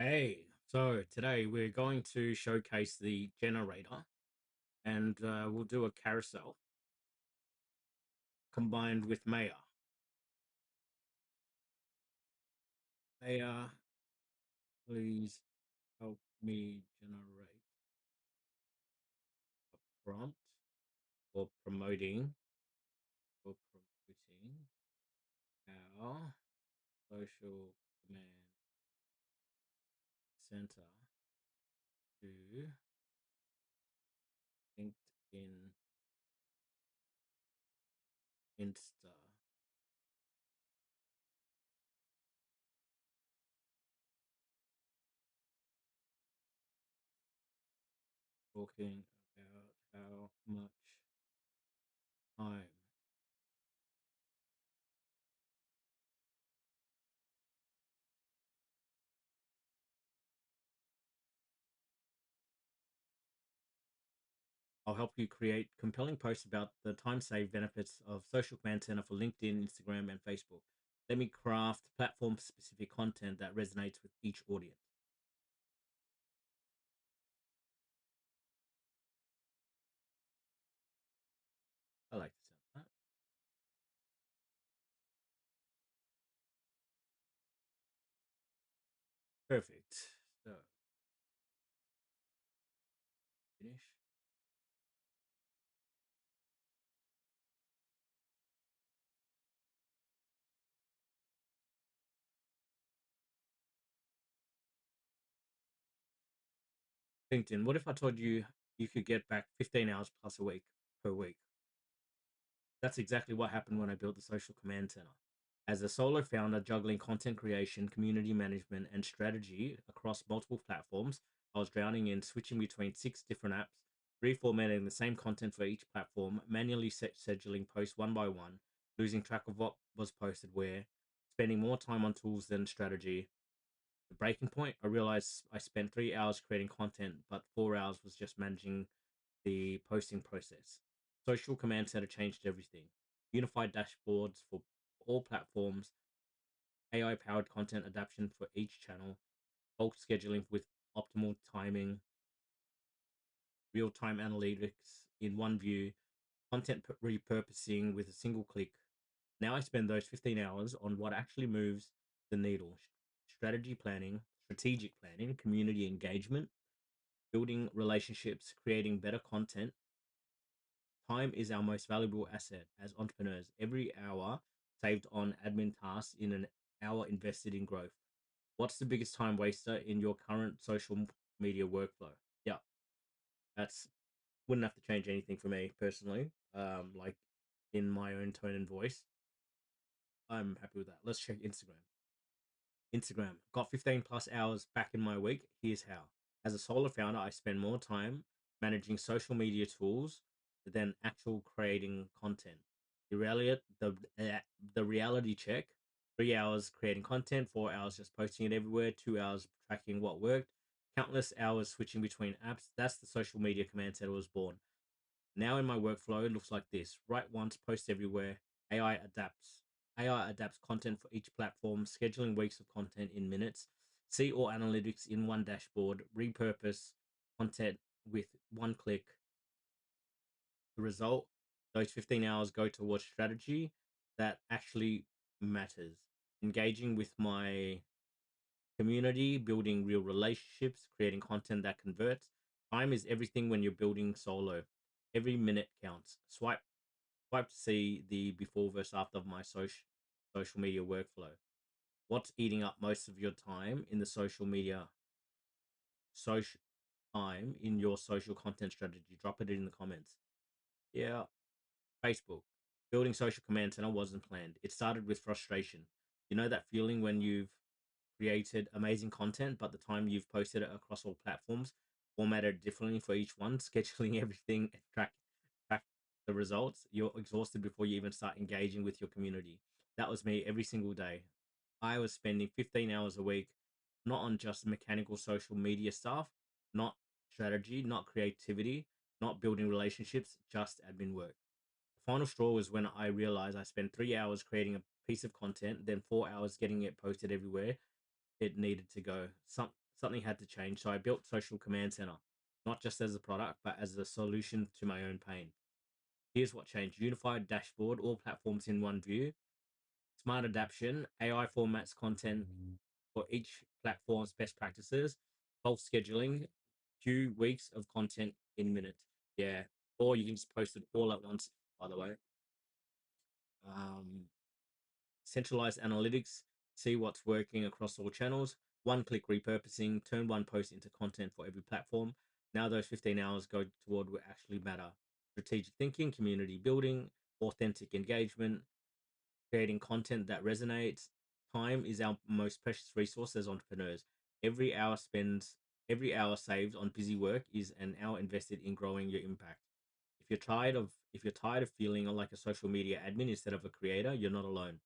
Hey, so today we're going to showcase the generator and we'll do a carousel combined with Maya. Maya, please help me generate a prompt for promoting our social command center to LinkedIn Insta, talking about how much time. I'll help you create compelling posts about the time save benefits of social command center for LinkedIn, Instagram, and Facebook. Let me craft platform specific content that resonates with each audience. I like the sound of that. Perfect. So, finish. LinkedIn. What if I told you you could get back 15 hours plus a week per week? That's exactly what happened when I built the social command center. As a solo founder juggling content creation, community management, and strategy across multiple platforms, I was drowning in switching between six different apps, reformatting the same content for each platform, manually scheduling posts one by one, losing track of what was posted where, spending more time on tools than strategy. The breaking point, I realized I spent 3 hours creating content, but 4 hours was just managing the posting process. Social Command Center changed everything. Unified dashboards for all platforms, AI powered content adaptation for each channel, bulk scheduling with optimal timing, real time analytics in one view, content repurposing with a single click. Now I spend those 15 hours on what actually moves the needle: strategic planning, community engagement, building relationships, creating better content. Time is our most valuable asset as entrepreneurs. Every hour saved on admin tasks in an hour invested in growth. What's the biggest time waster in your current social media workflow? Yeah, that's wouldn't have to change anything for me personally. Like in my own tone and voice, I'm happy with that. Let's check Instagram. Instagram got 15 plus hours back in my week. Here's how. As a solo founder, I spend more time managing social media tools than actual creating content. The reality check: 3 hours creating content, 4 hours just posting it everywhere, 2 hours tracking what worked, countless hours switching between apps. That's the social media command center was born. Now in my workflow, it looks like this: write once, post everywhere. AI adapts. AI adapts content for each platform, scheduling weeks of content in minutes. See all analytics in one dashboard. Repurpose content with one click. The result: those 15 hours go towards strategy that actually matters. Engaging with my community, building real relationships, creating content that converts. Time is everything when you're building solo. Every minute counts. Swipe to see the before versus after of my social media workflow. What's eating up most of your time in the social time in your social content strategy? Drop it in the comments. Yeah, Facebook. Building social command center wasn't planned. It started with frustration. You know that feeling when you've created amazing content, but the time you've posted it across all platforms, formatted differently for each one, scheduling everything, and track the results. You're exhausted before you even start engaging with your community. That was me every single day. I was spending 15 hours a week, not on just mechanical social media stuff, not strategy, not creativity, not building relationships, just admin work. The final straw was when I realized I spent 3 hours creating a piece of content, then 4 hours getting it posted everywhere it needed to go. something had to change. So I built Social Command Center, not just as a product, but as a solution to my own pain. Here's what changed: unified dashboard, all platforms in one view, smart adaption, AI formats content for each platform's best practices, bulk scheduling, few weeks of content in minutes. Yeah. Or you can just post it all at once, by the way. Um, Centralized analytics, see what's working across all channels, one click repurposing, turn one post into content for every platform. Now those 15 hours go toward what actually matter: strategic thinking, community building, authentic engagement, creating content that resonates. Time is our most precious resource as entrepreneurs. Every hour spent, every hour saved on busy work is an hour invested in growing your impact. If you're tired of feeling like a social media admin instead of a creator, you're not alone.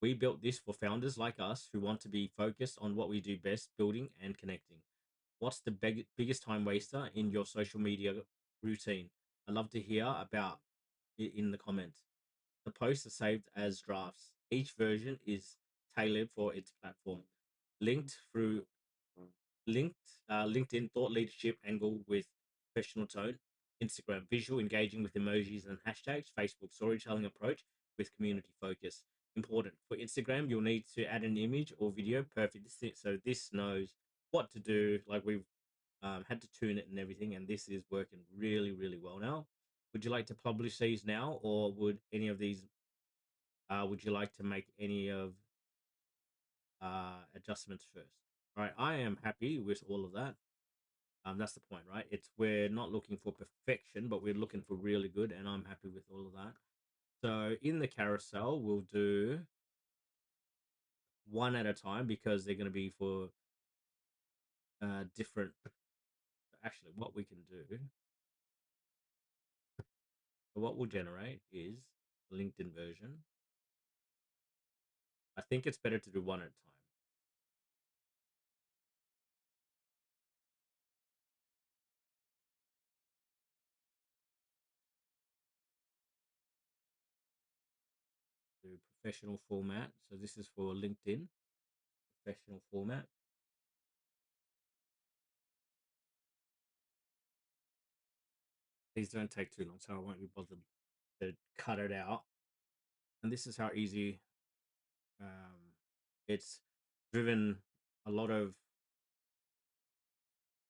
We built this for founders like us who want to be focused on what we do best, building and connecting. What's the biggest time waster in your social media routine? I'd love to hear about it in the comments. The posts are saved as drafts. Each version is tailored for its platform. Linked through linked LinkedIn thought leadership angle with professional tone. Instagram visual engaging with emojis and hashtags. Facebook storytelling approach with community focus. Important for Instagram, you'll need to add an image or video. Perfect. So this knows what to do. Like we've had to tune it and everything, and this is working really, really well now. Would you like to publish these now, or would you like to make any of adjustments first? Right, I am happy with all of that. That's the point, right? It's we're not looking for perfection, but we're looking for really good, and I'm happy with all of that. So in the carousel, we'll do one at a time because they're going to be for different. Actually, what we can do, what we'll generate is a LinkedIn version. I think it's better to do one at a time. Do professional format. So this is for LinkedIn professional format. These don't take too long, so I won't be bothered to cut it out. And this is how easy it's driven a lot of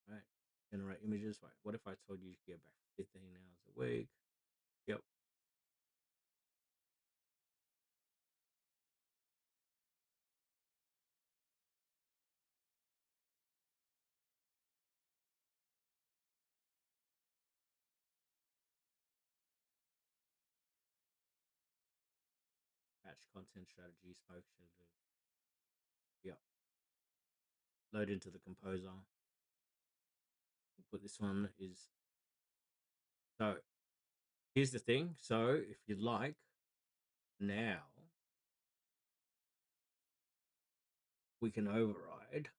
right generate images. Right, what if I told you to get back 15 hours a week? Yep. Batch content strategy, smoke schedule. Yep. Load into the composer. Put this one is so. Here's the thing. So if you'd like now, we can override.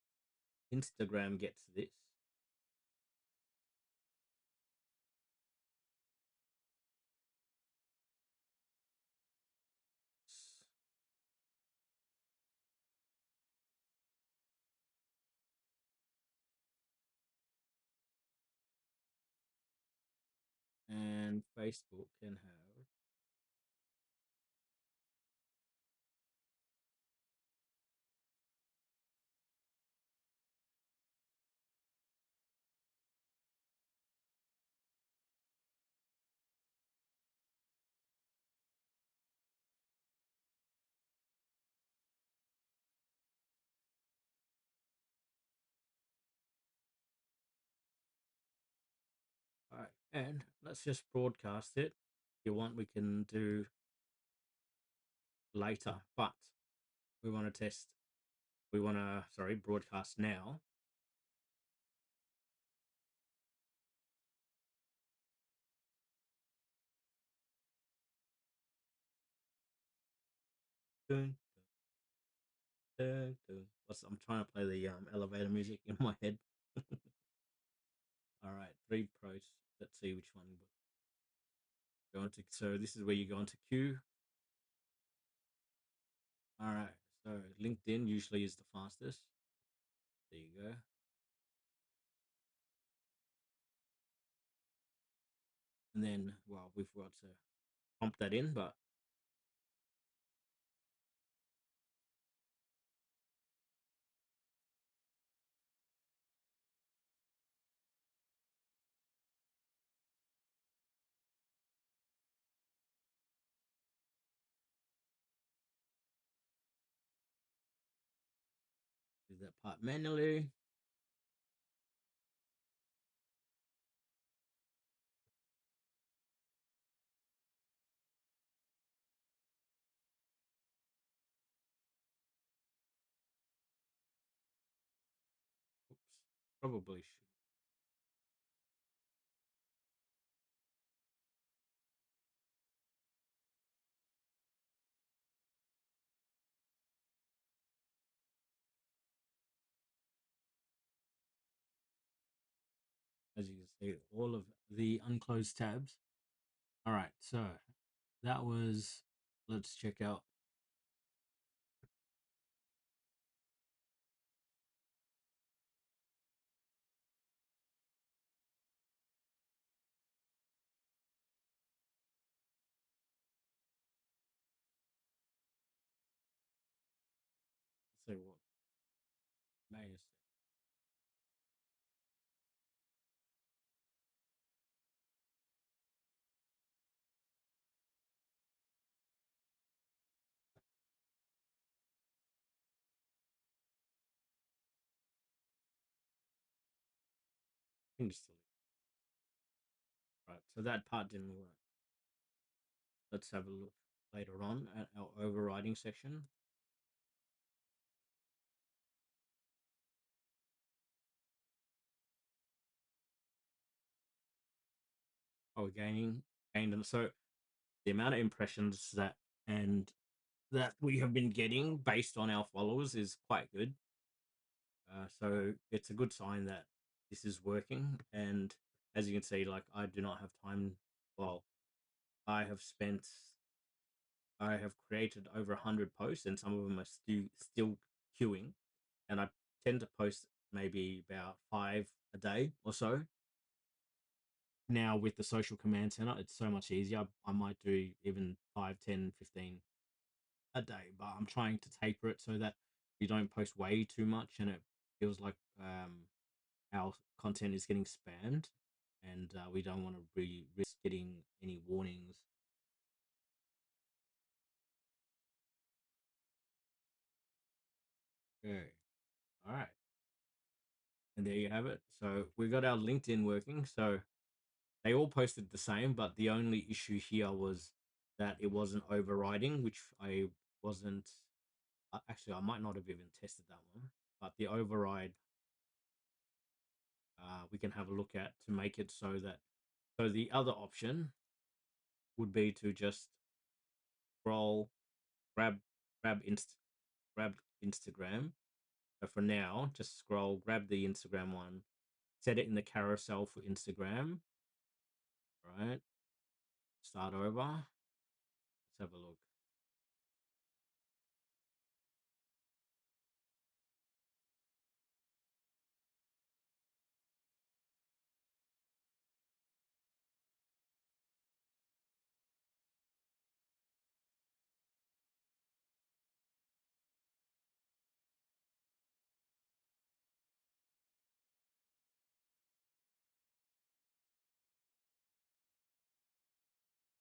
Instagram gets this. And Facebook can have all right, and let's just broadcast it. If you want, we can do later, but we want to test. We want to, sorry, broadcast now. Dun, dun, dun. I'm trying to play the elevator music in my head. All right, three pros. Let's see which one. Go into, so this is where you go into queue. All right, so LinkedIn usually is the fastest. There you go. And then, well, we've got to prompt that in, but do that part manually. Oops, probably should. As you can see, all of the unclosed tabs. All right, so that was, let's check out. Let's see what May is. Just right, so that part didn't work. Let's have a look later on at our overriding section. Oh, gained them. So the amount of impressions that we have been getting based on our followers is quite good. So it's a good sign that this is working. And as you can see, like I do not have time. Well, I have spent, I have created over 100 posts, and some of them are still queuing. And I tend to post maybe about 5 a day or so. Now with the social command center, it's so much easier. I might do even 5, 10, 15 a day, but I'm trying to taper it so that we don't post way too much and it feels like our content is getting spammed, and we don't want to risk getting any warnings. Okay, all right, and there you have it. So we got our LinkedIn working. So they all posted the same, but the only issue here was that it wasn't overriding, which I wasn't. Actually, I might not have even tested that one, but the override we can have a look at to make it so that, so the other option would be to just scroll, grab, grab, grab Instagram. So for now, just scroll, grab the Instagram one, set it in the carousel for Instagram. Right, start over. Let's have a look.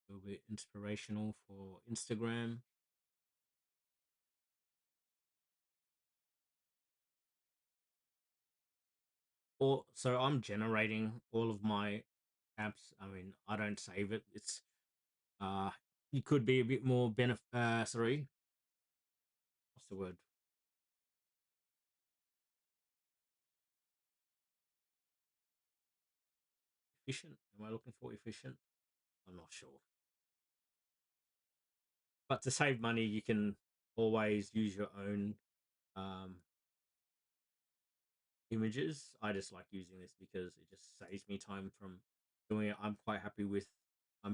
A little bit inspirational for Instagram. Or so I'm generating all of my apps. I mean, I don't save it. It's uh, you could be a bit more sorry, what's the word? Efficient. Am I looking for efficient? I'm not sure. But to save money, you can always use your own um, images. I just like using this because it just saves me time from doing it. I'm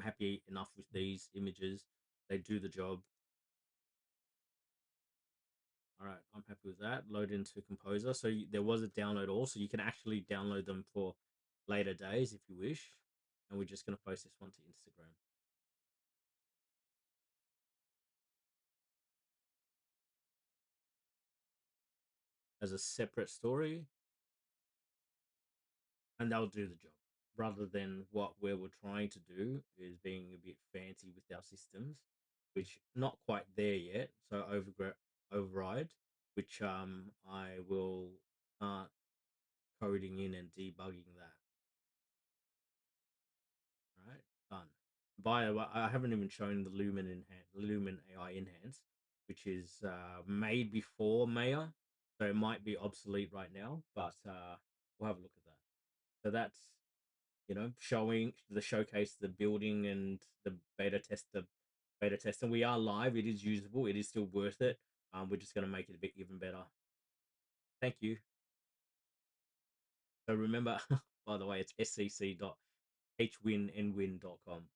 happy enough with these images. They do the job. All right, I'm happy with that. Load into Composer. So there was a download all, so you can actually download them for later days if you wish. and we're just gonna post this one to Instagram as a separate story, and that'll do the job. Rather than what we were trying to do is being a bit fancy with our systems, which not quite there yet. So override, which I will start coding in and debugging that. Right, done. By the way, I haven't even shown the Lumen AI enhance, which is made before Maya, so it might be obsolete right now, but we'll have a look at that. So that's, showing the showcase, the building, and the beta test, and we are live. It is usable. It is still worth it. We're just going to make it a bit even better. Thank you. So remember, by the way, it's scc.hwinnwin.com.